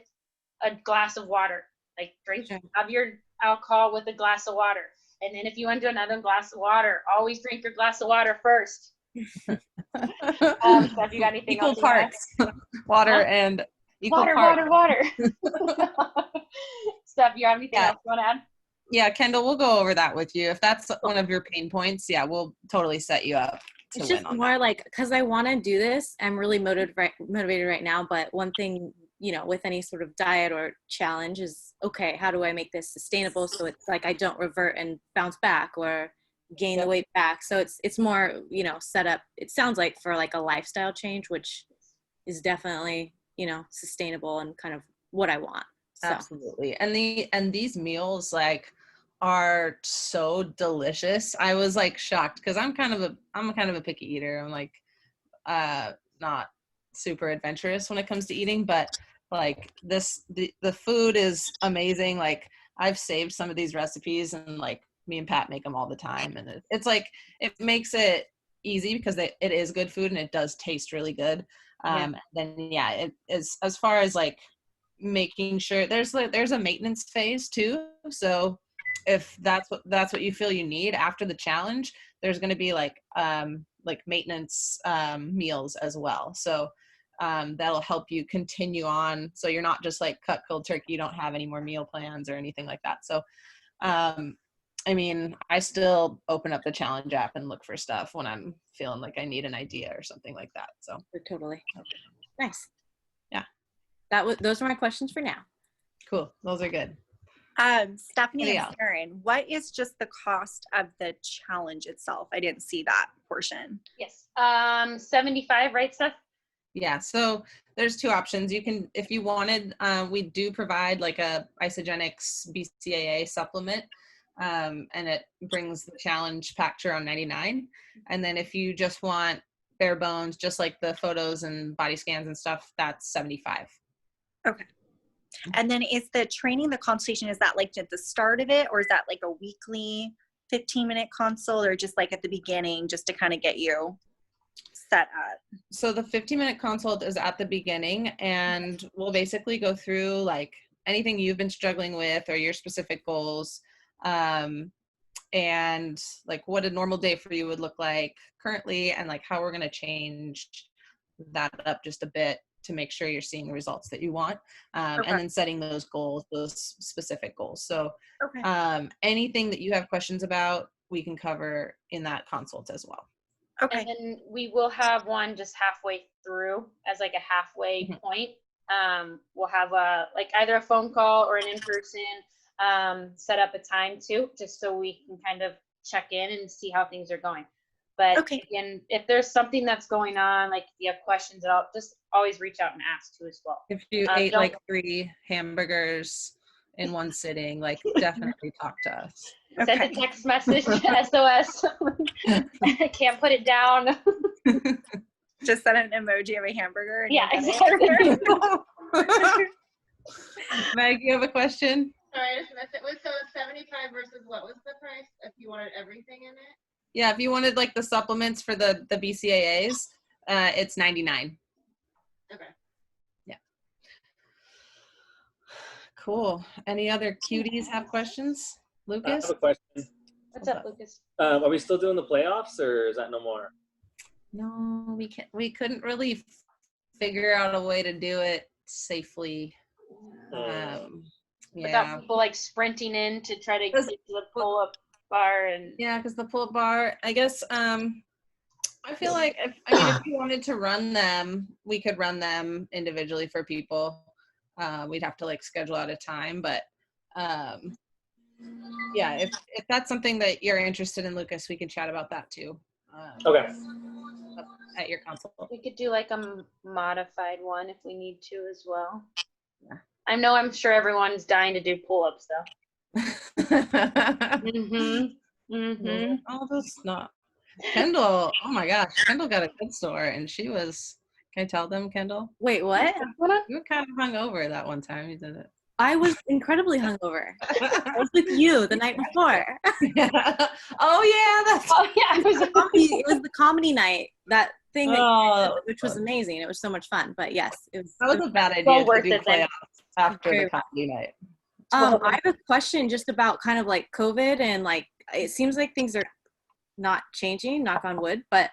a glass of water. Like drink of your alcohol with a glass of water. And then if you want to do another glass of water, always drink your glass of water first. So if you got anything Equal else parts, water and equal parts. water. Steph, you have anything else you want to add? Yeah, Kendall, we'll go over that with you. If that's one of your pain points, yeah, we'll totally set you up to It's win just on more that. like, because I want to do this. I'm really motivated right now. But one thing, you know, with any sort of diet or challenge is, okay, how do I make this sustainable so it's like I don't revert and bounce back or gain the weight back? So it's more, you know, set up, it sounds like, for like a lifestyle change, which is definitely, you know, sustainable and kind of what I want. So. Absolutely. And these meals like are so delicious. I was like shocked because I'm kind of a picky eater. I'm like not super adventurous when it comes to eating, but like the food is amazing. Like I've saved some of these recipes and like me and Pat make them all the time, and it's like it makes it easy because it is good food and it does taste really good. Then yeah, it is, as far as like making sure there's a maintenance phase too. So if that's what you feel you need after the challenge, there's going to be like maintenance meals as well. So that'll help you continue on. So you're not just like cut cold turkey, you don't have any more meal plans or anything like that. So I mean, I still open up the challenge app and look for stuff when I'm feeling like I need an idea or something like that. So Totally. Nice. Yeah. Those are my questions for now. Cool. Those are good. Stephanie Yeah. and Karen, what is just the cost of the challenge itself? I didn't see that portion. Yes. 75, right, Steph? Yeah, so there's two options. You can, if you wanted, we do provide like a Isogenics BCAA supplement, and it brings the challenge pack to around $99. And then if you just want bare bones, just like the photos and body scans and stuff, that's $75. Okay. And then is the training, the consultation, is that like at the start of it, or is that like a weekly 15-minute consult, or just like at the beginning just to kind of get you set up? So the 15-minute consult is at the beginning, and we'll basically go through like anything you've been struggling with or your specific goals, and like what a normal day for you would look like currently, and like how we're going to change that up just a bit to make sure you're seeing the results that you want, and then setting those goals, those specific goals. So anything that you have questions about, we can cover in that consult as well. And then we will have one just halfway through as like a halfway point. We'll have like either a phone call or an in-person, set up a time too, just so we can kind of check in and see how things are going. But again, if there's something that's going on, like if you have questions at all, just always reach out and ask too as well. If you ate like 3 hamburgers in one sitting, like definitely talk to us. Send a text message, SOS. I can't put it down. Just send an emoji of a hamburger. And yeah, exactly. Meg, you have a question? Sorry, I just missed it. So 75 versus what was the price if you wanted everything in it? Yeah, if you wanted like the supplements for the BCAAs, it's $99. Okay. Yeah. Cool. Any other cuties have questions? Lucas? I have a question. What's up, Lucas? Are we still doing the playoffs, or is that no more? No, we can't. We couldn't really figure out a way to do it safely. Without people like sprinting in to try to get to the pull-up bar and because the pull-up bar, I guess. I feel like if you wanted to run them, we could run them individually for people. We'd have to like schedule out a time, but if that's something that you're interested in, Lucas, we can chat about that too. Okay. At your consult. we could do like a modified one if we need to as well. Yeah. I'm sure everyone's dying to do pull-ups though. Oh, that's not. Kendall, oh my gosh, Kendall got a good store and she was Can I tell them, Kendall? Wait, what? You were kind of hungover that one time you did it. I was incredibly hungover. I was with you the night before. Oh yeah, that's Oh yeah, it was It was the comedy night. That thing, that you oh, did, which was amazing. It was so much fun. But yes, it was. that was a bad idea well to worth do it then. playoffs after Very the comedy night. I have a question just about kind of like COVID and like it seems like things are not changing, knock on wood, but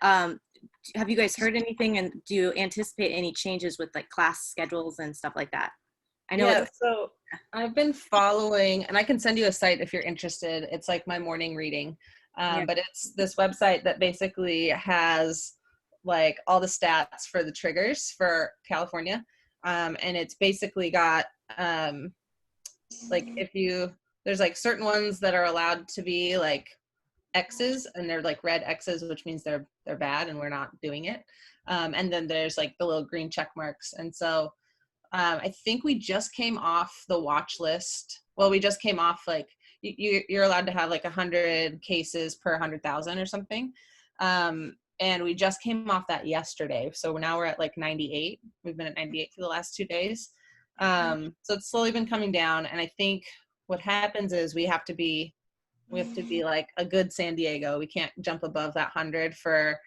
have you guys heard anything and do you anticipate any changes with like class schedules and stuff like that? I know So I've been following, and I can send you a site if you're interested. It's like my morning reading, but it's this website that basically has like all the stats for the triggers for California, and it's basically got like there's like certain ones that are allowed to be like X's, and they're like red X's, which means they're bad and we're not doing it, and then there's like the little green check marks. And so I think we just came off the watch list. Well, we just came off like you're allowed to have like 100 cases per 100,000 or something, and we just came off that yesterday. So now we're at like 98. We've been at 98 for the last 2 days. So it's slowly been coming down, and I think what happens is we have to be like a good San Diego. We can't jump above that 100 for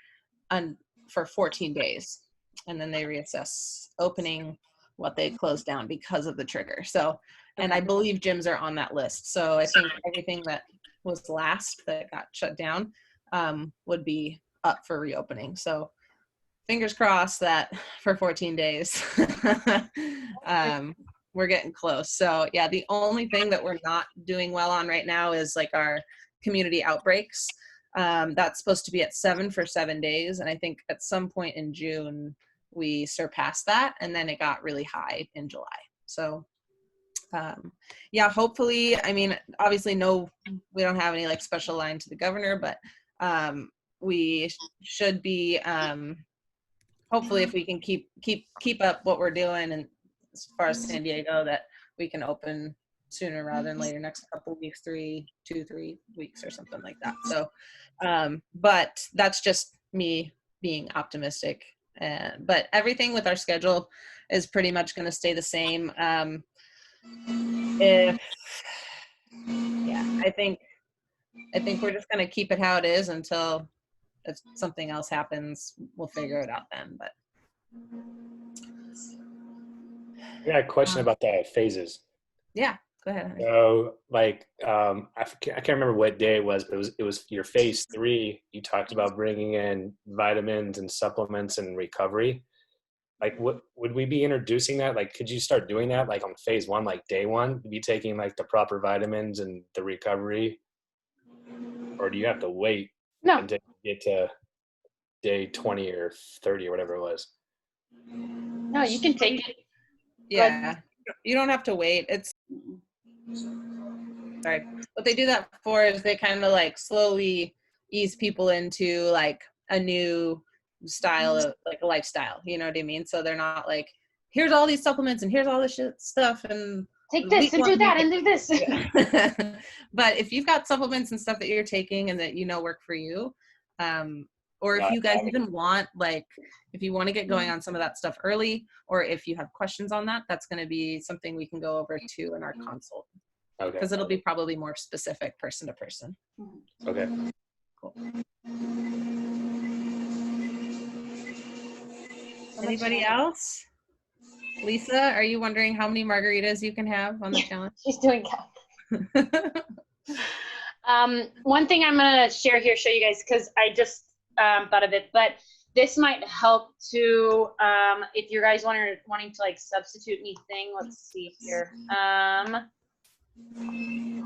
14 days, and then they reassess opening what they closed down because of the trigger. So, and I believe gyms are on that list. So I think everything that was last that got shut down would be up for reopening. So fingers crossed that for 14 days, we're getting close. So yeah, the only thing that we're not doing well on right now is like our community outbreaks. That's supposed to be at 7 for 7 days. And I think at some point in June, we surpassed that, and then it got really high in July. So yeah, hopefully, I mean, obviously we don't have any like special line to the governor, but we should be hopefully if we can keep up what we're doing, and as far as San Diego, that we can open sooner rather than later, next couple of weeks, 3 weeks or something like that. So but that's just me being optimistic. But everything with our schedule is pretty much going to stay the same. I think we're just going to keep it how it is until if something else happens, we'll figure it out then. But I got a question about the phases. yeah, go ahead. So, like, I can't remember what day it was, but it was your phase 3. You talked about bringing in vitamins and supplements and recovery. Like, what would we be introducing that? Like, could you start doing that like on phase 1, like day 1, be taking like the proper vitamins and the recovery, or do you have to wait until you get to day 20 or 30 or whatever it was? No, you can take it. Yeah, you don't have to wait. It's sorry. What they do that for is they kind of like slowly ease people into like a new style of like a lifestyle. You know what I mean? So they're not like, here's all these supplements and here's all this stuff and take this and do that and do this. But if you've got supplements and stuff that you're taking and that work for you, or if you guys even want, like, if you want to get going on some of that stuff early, or if you have questions on that, that's going to be something we can go over to in our consult. Okay. Because it'll be probably more specific person to person. Okay. Cool. Anybody else? Lisa, are you wondering how many margaritas you can have on the challenge? She's doing that. One thing I'm going to share here, show you guys, because I just thought of it, but this might help to, if you guys wanting to like substitute anything. Let's see here. I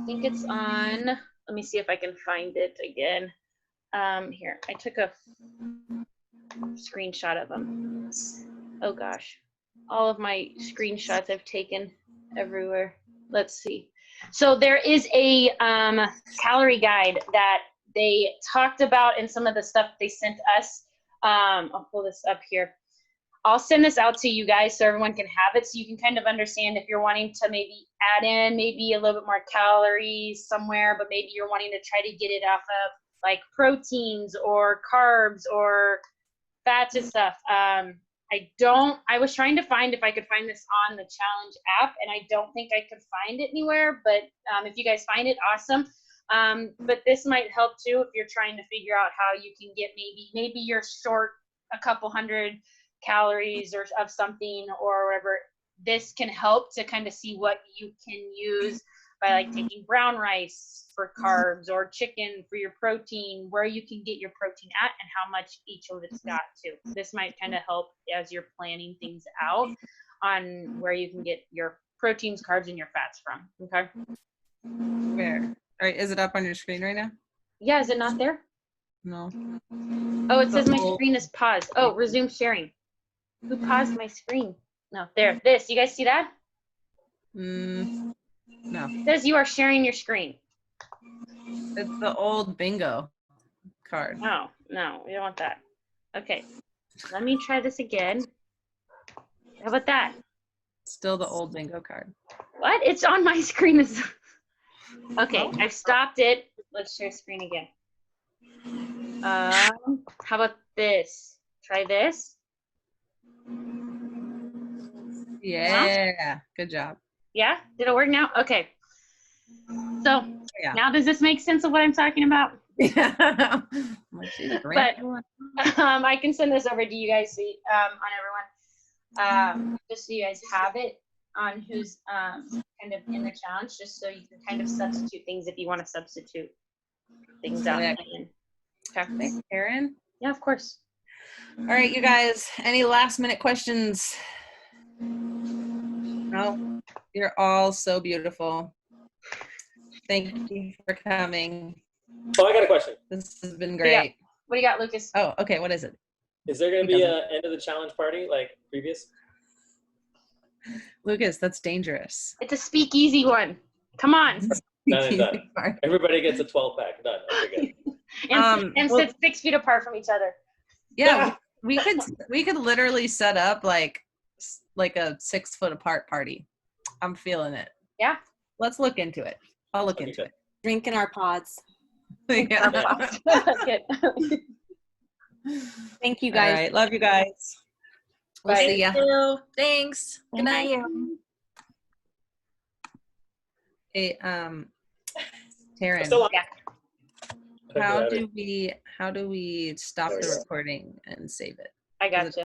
think it's on, let me see if I can find it again. Here, I took a screenshot of them. Oh gosh, all of my screenshots I've taken everywhere. Let's see. So there is a calorie guide that they talked about in some of the stuff they sent us. I'll pull this up here. I'll send this out to you guys so everyone can have it, so you can kind of understand if you're wanting to maybe add in maybe a little bit more calories somewhere, but maybe you're wanting to try to get it off of like proteins or carbs or fats and stuff. I I was trying to find if I could find this on the challenge app, and I don't think I could find it anywhere, but if you guys find it, awesome. But this might help too if you're trying to figure out how you can get maybe you're short a couple hundred calories or of something or whatever. This can help to kind of see what you can use by like taking brown rice for carbs or chicken for your protein, where you can get your protein at and how much each of it's got too. This might kind of help as you're planning things out on where you can get your proteins, carbs, and your fats from. Okay. Where? All right, is it up on your screen right now? Yeah, is it not there? No. Oh, it says my screen is paused. Oh, resume sharing. Who paused my screen? No, there. This. You guys see that? No. It says you are sharing your screen. It's the old bingo card. Oh, no, we don't want that. Okay, let me try this again. How about that? Still the old bingo card. What? It's on my screen. Okay, I've stopped it. Let's share screen again. How about this? Try this. Yeah, good job. Yeah, did it work now? Okay. So Yeah. now does this make sense of what I'm talking about? Yeah. But I can send this over to you guys on everyone, just so you guys have it on who's kind of in the challenge, just so you can kind of substitute things if you want to substitute things out. Okay. Thanks, Karen. Yeah, of course. All right, you guys, any last minute questions? No, you're all so beautiful. Thank you for coming. Oh, I got a question. This has been great. What do you got, Lucas? Oh, okay. What is it? Is there going to be an end of the challenge party like previous? Lucas, that's dangerous. It's a speakeasy one. Come on. Done and done. Everybody gets a 12-pack. Done. Okay, good. and sit 6 feet apart from each other. Yeah, we could literally set up like a 6 foot apart party. I'm feeling it. Yeah. Let's look into it. I'll look into it. Drink in our pods. Yeah. Thank you guys. All right, love you guys. We'll see ya. Thank you. Thanks. Good night. Hey, Taryn, Still on? Yeah. how do we stop the recording and save it? I got you.